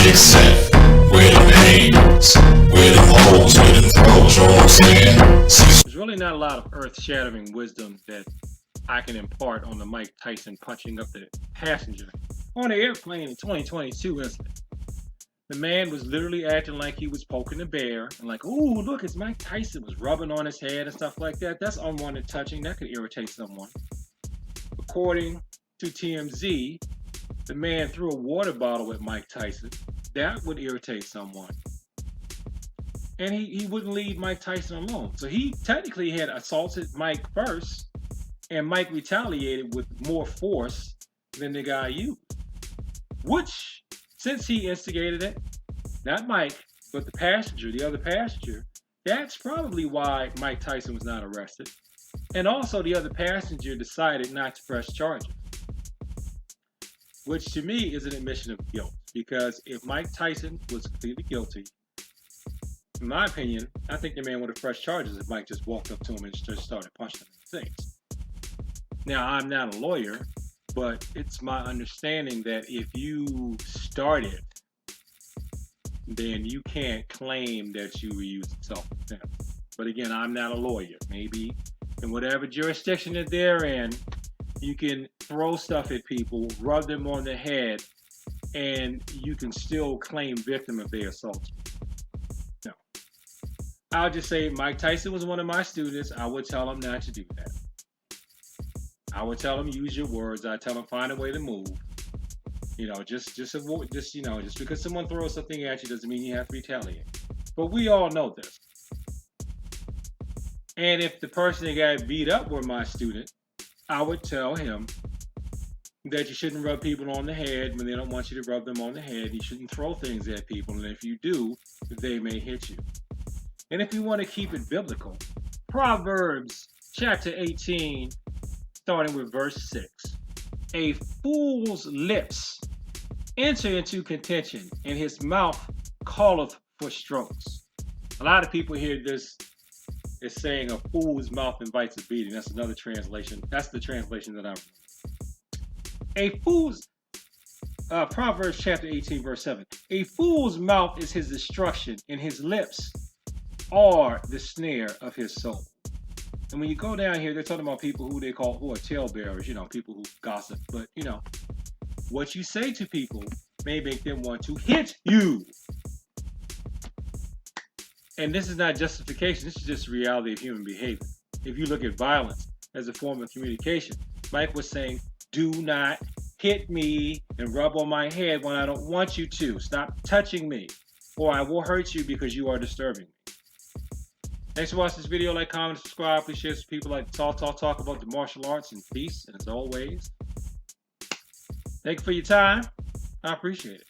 Except where the pains, where the holes, where the throws, you know what I'm saying? There's really not a lot of earth-shattering wisdom that I can impart on the Mike Tyson punching up the passenger on the airplane in 2022 incident. The man was literally acting like he was poking a bear and like, ooh, look, it's Mike Tyson, was rubbing on his head and stuff like that. That's unwanted touching. That could irritate someone. According to TMZ, the man threw a water bottle at Mike Tyson. That would irritate someone. And he wouldn't leave Mike Tyson alone. So he technically had assaulted Mike first, and Mike retaliated with more force than the guy used. Which, since he instigated it, not Mike, but the passenger, the other passenger, that's probably why Mike Tyson was not arrested. And also the other passenger decided not to press charges. Which to me is an admission of guilt. Because if Mike Tyson was completely guilty, in my opinion, I think the man would have pressed charges if Mike just walked up to him and just started punching him in the face. Now, I'm not a lawyer, but it's my understanding that if you started, then you can't claim that you were using self-defense. But again, I'm not a lawyer. Maybe in whatever jurisdiction that they're in, you can throw stuff at people, rub them on the head, and you can still claim victim if they assault you. No. I'll just say Mike Tyson was one of my students. I would tell him not to do that. I would tell him use your words. I tell him find a way to move. Just avoid. Just because someone throws something at you doesn't mean you have to retaliate. But we all know this. And if the person that got beat up were my student, I would tell him that you shouldn't rub people on the head when they don't want you to rub them on the head. You shouldn't throw things at people, and if you do, they may hit you. And if you want to keep it biblical, Proverbs chapter 18, starting with verse 6. A fool's lips enter into contention, and his mouth calleth for strokes. A lot of people hear this as saying a fool's mouth invites a beating. That's another translation. That's the translation that I remember. A fool's, Proverbs chapter 18, verse 7. A fool's mouth is his destruction, and his lips are the snare of his soul. And when you go down here, they're talking about people who are talebearers, people who gossip. But, what you say to people may make them want to hit you. And this is not justification. This is just reality of human behavior. If you look at violence as a form of communication, Mike was saying, do not hit me and rub on my head when I don't want you to. Stop touching me, or I will hurt you because you are disturbing me. Thanks for watching this video. Like, comment, subscribe. Please share this with people like talk about the martial arts and peace. And as always, thank you for your time. I appreciate it.